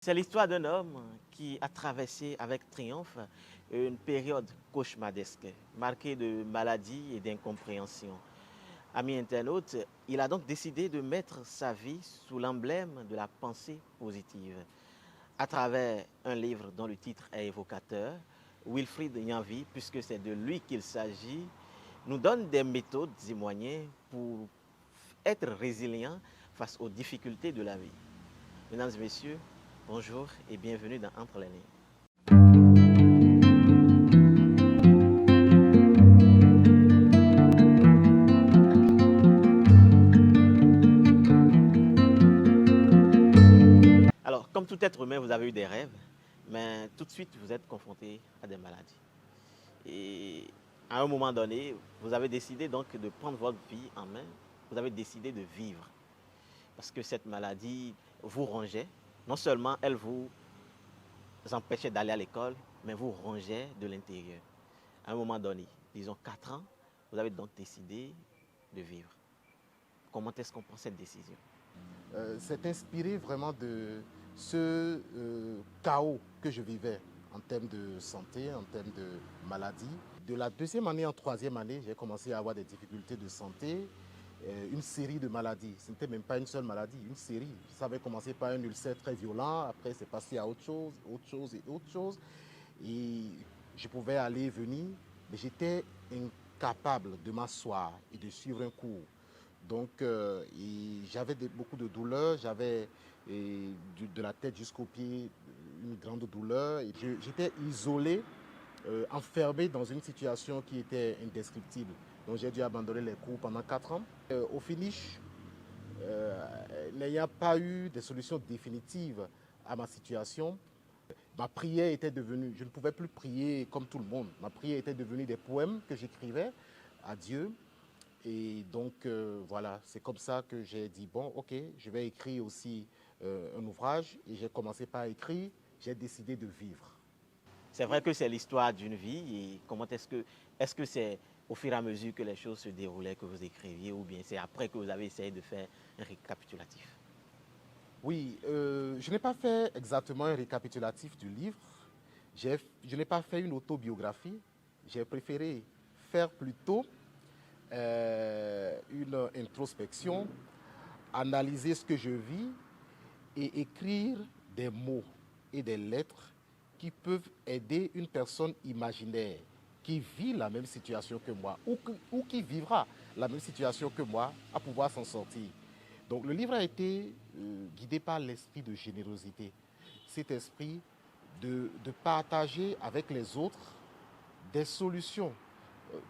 C'est l'histoire d'un homme qui a traversé avec triomphe une période cauchemardesque, marquée de maladies et d'incompréhension. Ami internaute, il a donc décidé de mettre sa vie sous l'emblème de la pensée positive. À travers un livre dont le titre est évocateur, Wilfrid Yanvi, puisque c'est de lui qu'il s'agit, nous donne des méthodes et moyens pour être résilient face aux difficultés de la vie. Mesdames et messieurs, bonjour et bienvenue dans Entre les lignes. Alors, comme tout être humain, vous avez eu des rêves, mais tout de suite, vous êtes confronté à des maladies. Et à un moment donné, vous avez décidé donc de prendre votre vie en main, vous avez décidé de vivre. Parce que cette maladie vous rongeait. Non seulement elle vous empêchait d'aller à l'école, mais vous rongeait de l'intérieur. À un moment donné, disons 4 ans, vous avez donc décidé de vivre. Comment est-ce qu'on prend cette décision? C'est inspiré vraiment de ce chaos que je vivais en termes de santé, en termes de maladie. De la deuxième année en troisième année, j'ai commencé à avoir des difficultés de santé, une série de maladies. Ce n'était même pas une seule maladie, une série. Ça avait commencé par un ulcère très violent, après c'est passé à autre chose, autre chose et autre chose. Et je pouvais aller et venir, mais j'étais incapable de m'asseoir et de suivre un cours. Donc, j'avais beaucoup de douleurs, j'avais de la tête jusqu'aux pieds une grande douleur. J'étais isolé, enfermé dans une situation qui était indescriptible. Donc, j'ai dû abandonner les cours pendant 4 ans. Au finish, n'ayant pas eu de solution définitive à ma situation, ma prière était devenue, je ne pouvais plus prier comme tout le monde. Ma prière était devenue des poèmes que j'écrivais à Dieu. Et donc, voilà, c'est comme ça que j'ai dit, bon, ok, je vais écrire aussi un ouvrage. Et j'ai commencé par écrire, j'ai décidé de vivre. C'est vrai que c'est l'histoire d'une vie et comment est-ce que c'est au fur et à mesure que les choses se déroulaient que vous écriviez ou bien c'est après que vous avez essayé de faire un récapitulatif? Oui, je n'ai pas fait exactement un récapitulatif du livre. Je n'ai pas fait une autobiographie. J'ai préféré faire plutôt une introspection, analyser ce que je vis et écrire des mots et des lettres qui peuvent aider une personne imaginaire qui vit la même situation que moi ou qui vivra la même situation que moi à pouvoir s'en sortir. Donc le livre a été guidé par l'esprit de générosité, cet esprit de partager avec les autres des solutions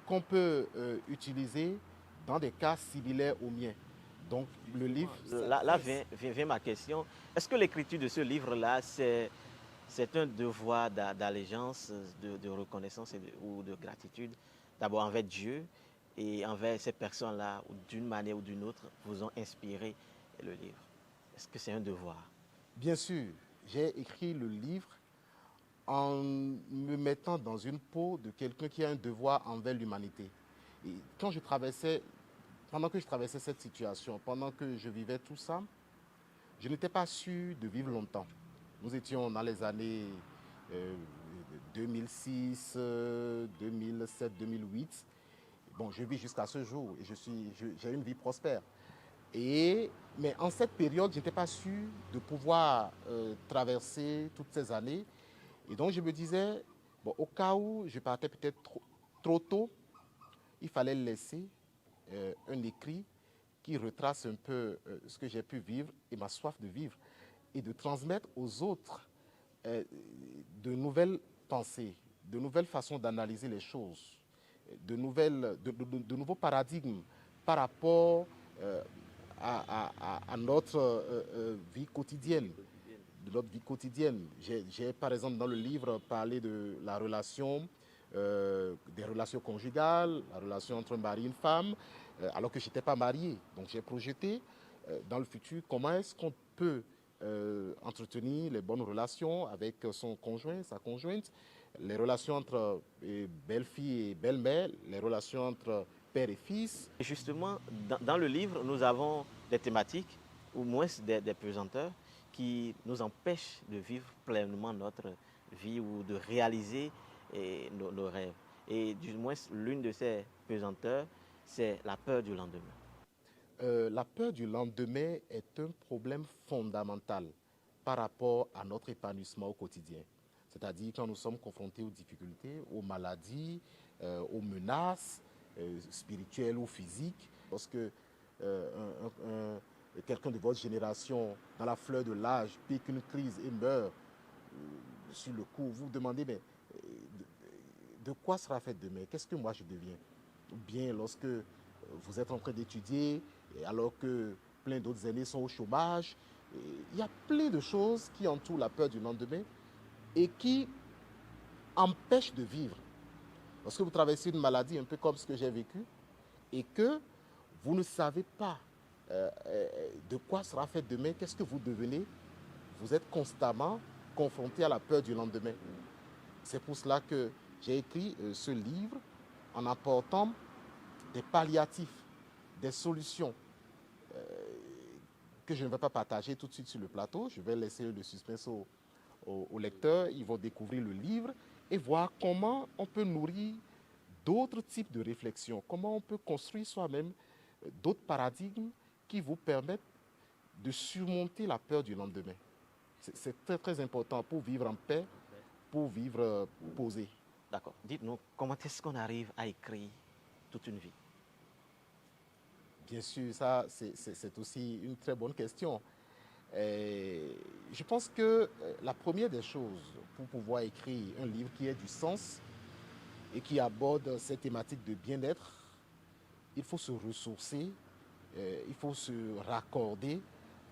qu'on peut utiliser dans des cas similaires aux miens. Donc le livre... Là vient ma question. Est-ce que l'écriture de ce livre-là, c'est un devoir d'allégeance, de reconnaissance ou de gratitude, d'abord envers Dieu et envers ces personnes-là, d'une manière ou d'une autre, vous ont inspiré le livre? Est-ce que c'est un devoir? Bien sûr, j'ai écrit le livre en me mettant dans une peau de quelqu'un qui a un devoir envers l'humanité. Et pendant que je traversais cette situation, pendant que je vivais tout ça, je n'étais pas sûr de vivre longtemps. Nous étions dans les années 2006, 2007, 2008. Bon, je vis jusqu'à ce jour et j'ai une vie prospère. Mais en cette période, je n'étais pas sûr de pouvoir traverser toutes ces années. Et donc, je me disais, bon, au cas où je partais peut-être trop tôt, il fallait laisser un écrit qui retrace un peu ce que j'ai pu vivre et ma soif de vivre et de transmettre aux autres de nouvelles pensées, de nouvelles façons d'analyser les choses, de nouveaux paradigmes par rapport à notre vie quotidienne. De notre vie quotidienne. J'ai par exemple dans le livre parlé de la relation, des relations conjugales, la relation entre un mari et une femme, alors que je n'étais pas marié. Donc j'ai projeté dans le futur comment est-ce qu'on peut entretenir les bonnes relations avec son conjoint, sa conjointe, les relations entre belle-fille et belle-mère, les relations entre père et fils. Et justement, dans le livre, nous avons des thématiques, ou moins des pesanteurs, qui nous empêche de vivre pleinement notre vie ou de réaliser nos rêves. Et du moins, l'une de ces pesanteurs, c'est la peur du lendemain. La peur du lendemain est un problème fondamental par rapport à notre épanouissement au quotidien. C'est-à-dire quand nous sommes confrontés aux difficultés, aux maladies, aux menaces spirituelles ou physiques. Lorsque quelqu'un de votre génération, dans la fleur de l'âge, pique une crise et meurt sur le coup, vous vous demandez, mais de quoi sera fait demain? Qu'est-ce que moi je deviens? Ou bien lorsque vous êtes en train d'étudier, alors que plein d'autres aînés sont au chômage, il y a plein de choses qui entourent la peur du lendemain et qui empêchent de vivre. Lorsque vous traversez une maladie, un peu comme ce que j'ai vécu, et que vous ne savez pas de quoi sera fait demain, qu'est-ce que vous devenez, vous êtes constamment confronté à la peur du lendemain. C'est pour cela que j'ai écrit ce livre en apportant des palliatifs, des solutions que je ne vais pas partager tout de suite sur le plateau. Je vais laisser le suspense aux lecteurs. Ils vont découvrir le livre et voir comment on peut nourrir d'autres types de réflexions, comment on peut construire soi-même d'autres paradigmes qui vous permettent de surmonter la peur du lendemain. C'est très très important pour vivre en paix, pour vivre posé. D'accord. Dites-nous, comment est-ce qu'on arrive à écrire toute une vie? Bien sûr, ça c'est aussi une très bonne question. Je pense que la première des choses pour pouvoir écrire un livre qui ait du sens et qui aborde cette thématique de bien-être, il faut se ressourcer, il faut se raccorder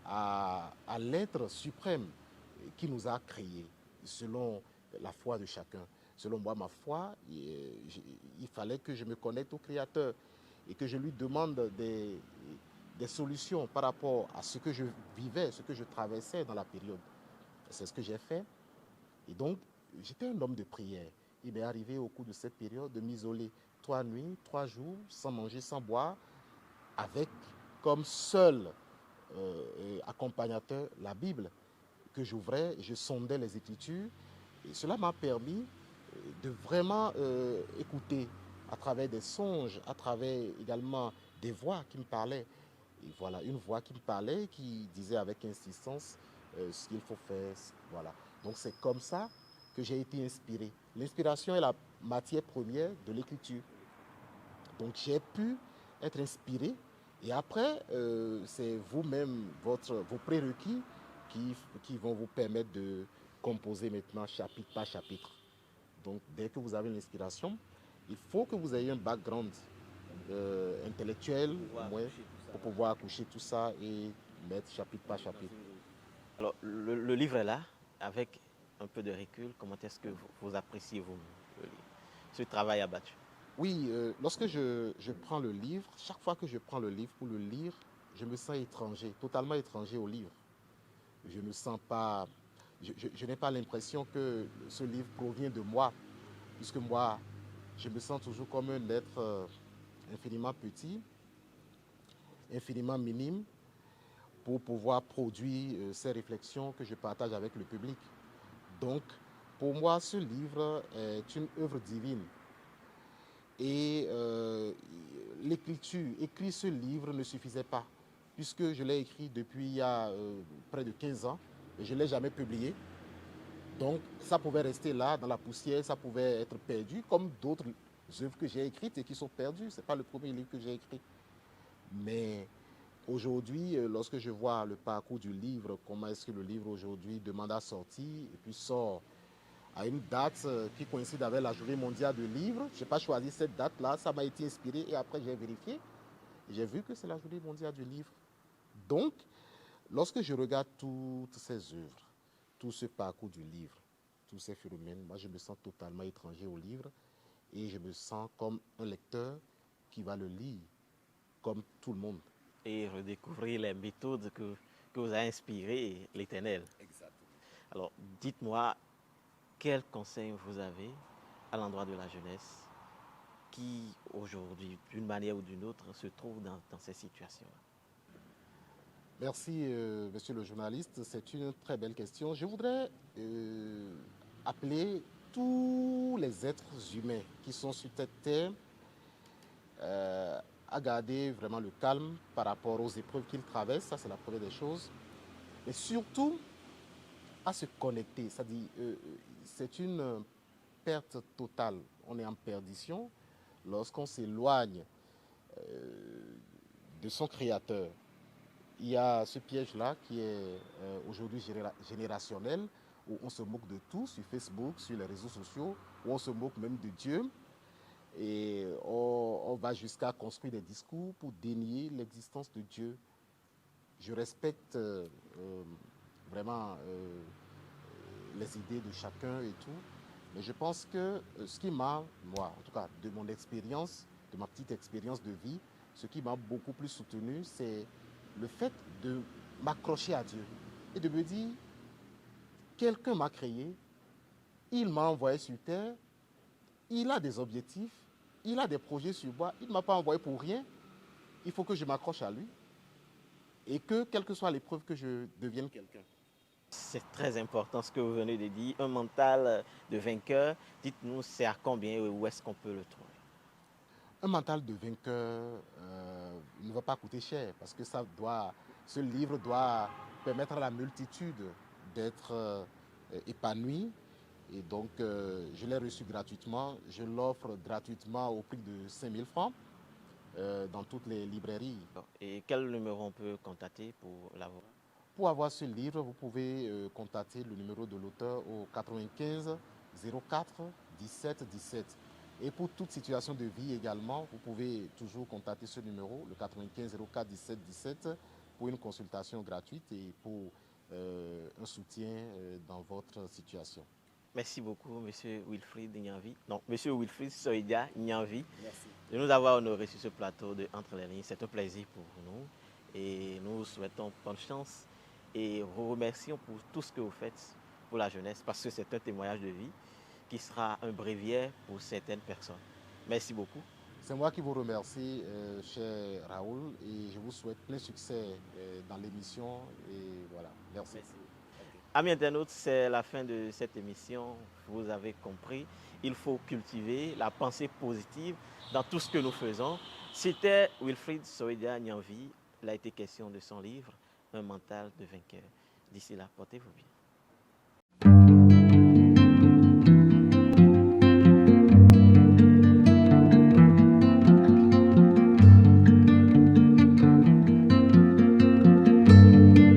à l'être suprême qui nous a créés, selon la foi de chacun. Selon moi, ma foi, il fallait que je me connecte au Créateur et que je lui demande des solutions par rapport à ce que je vivais, ce que je traversais dans la période. C'est ce que j'ai fait. Et donc, j'étais un homme de prière. Il m'est arrivé au cours de cette période de m'isoler 3 nuits, 3 jours, sans manger, sans boire, avec comme seul accompagnateur la Bible que j'ouvrais, je sondais les Écritures. Et cela m'a permis de vraiment écouter à travers des songes, à travers également des voix qui me parlaient. Et voilà, une voix qui me parlait, qui disait avec insistance ce qu'il faut faire. Voilà. Donc c'est comme ça que j'ai été inspiré. L'inspiration est la matière première de l'écriture. Donc j'ai pu être inspiré. Et après, c'est vous-même, vos prérequis qui vont vous permettre de composer maintenant chapitre par chapitre. Donc dès que vous avez l'inspiration, il faut que vous ayez un background intellectuel au moins pour pouvoir accoucher tout ça et mettre chapitre par chapitre. Alors, le livre est là, avec un peu de recul. Comment est-ce que vous appréciez ce travail abattu? Oui, lorsque je prends le livre, chaque fois que je prends le livre pour le lire, je me sens étranger, totalement étranger au livre. Je ne sens pas, je n'ai pas l'impression que ce livre provient de moi, puisque moi, je me sens toujours comme un être infiniment petit, infiniment minime, pour pouvoir produire ces réflexions que je partage avec le public. Donc, pour moi, ce livre est une œuvre divine. Et l'écriture, écrire ce livre ne suffisait pas, puisque je l'ai écrit depuis il y a près de 15 ans, et je ne l'ai jamais publié. Donc, ça pouvait rester là, dans la poussière, ça pouvait être perdu, comme d'autres œuvres que j'ai écrites et qui sont perdues. Ce n'est pas le premier livre que j'ai écrit. Mais aujourd'hui, lorsque je vois le parcours du livre, comment est-ce que le livre aujourd'hui demande à sortir, et puis sort à une date qui coïncide avec la journée mondiale du livre. Je n'ai pas choisi cette date-là, ça m'a été inspiré et après j'ai vérifié. Et j'ai vu que c'est la journée mondiale du livre. Donc, lorsque je regarde toutes ces œuvres, tout ce parcours du livre, tous ces phénomènes, moi je me sens totalement étranger au livre et je me sens comme un lecteur qui va le lire comme tout le monde. Et redécouvrir les méthodes que vous a inspiré l'Éternel. Exactement. Alors, dites-moi, quels conseils vous avez à l'endroit de la jeunesse qui, aujourd'hui, d'une manière ou d'une autre, se trouve dans ces situations-là? Merci, monsieur le journaliste. C'est une très belle question. Je voudrais appeler tous les êtres humains qui sont sur cette terre à garder vraiment le calme par rapport aux épreuves qu'ils traversent. Ça, c'est la première des choses. Et surtout, à se connecter. C'est-à-dire, c'est une perte totale. On est en perdition lorsqu'on s'éloigne de son créateur. Il y a ce piège-là qui est aujourd'hui générationnel, où on se moque de tout sur Facebook, sur les réseaux sociaux, où on se moque même de Dieu. Et on va jusqu'à construire des discours pour dénier l'existence de Dieu. Je respecte vraiment les idées de chacun et tout, mais je pense que ce qui m'a, moi, en tout cas, de mon expérience, de ma petite expérience de vie, ce qui m'a beaucoup plus soutenu, c'est le fait de m'accrocher à Dieu et de me dire, quelqu'un m'a créé, il m'a envoyé sur terre, il a des objectifs, il a des projets sur moi, il ne m'a pas envoyé pour rien, il faut que je m'accroche à lui et que, quelle que soit l'épreuve, que je devienne quelqu'un. C'est très important ce que vous venez de dire. Un mental de vainqueur, dites-nous, c'est à combien et où est-ce qu'on peut le trouver? Un mental de vainqueur ne va pas coûter cher parce que ce livre doit permettre à la multitude d'être épanouie. Et donc, je l'ai reçu gratuitement. Je l'offre gratuitement au prix de 5 000 francs dans toutes les librairies. Et quel numéro on peut contacter pour l'avoir? Pour avoir ce livre, vous pouvez contacter le numéro de l'auteur au 95 04 17 17. Et pour toute situation de vie également, vous pouvez toujours contacter ce numéro, le 95 04 17 17, pour une consultation gratuite et pour un soutien dans votre situation. Merci beaucoup, Monsieur Wilfried Nyanvi. Non, Monsieur Wilfried Soïdia Nyanvi, Merci. de nous avoir honoré sur ce plateau de Entre les lignes. C'est un plaisir pour nous et nous vous souhaitons bonne chance et vous remercions pour tout ce que vous faites pour la jeunesse parce que c'est un témoignage de vie qui sera un bréviaire pour certaines personnes. Merci beaucoup. C'est moi qui vous remercie, cher Raoul, et je vous souhaite plein succès dans l'émission. Et voilà, merci. Merci. Amis internautes, c'est la fin de cette émission. Vous avez compris, il faut cultiver la pensée positive dans tout ce que nous faisons. C'était Wilfried Soïdia Nyanvi. Il a été question de son livre, Un mental de vainqueur. D'ici là, portez-vous bien.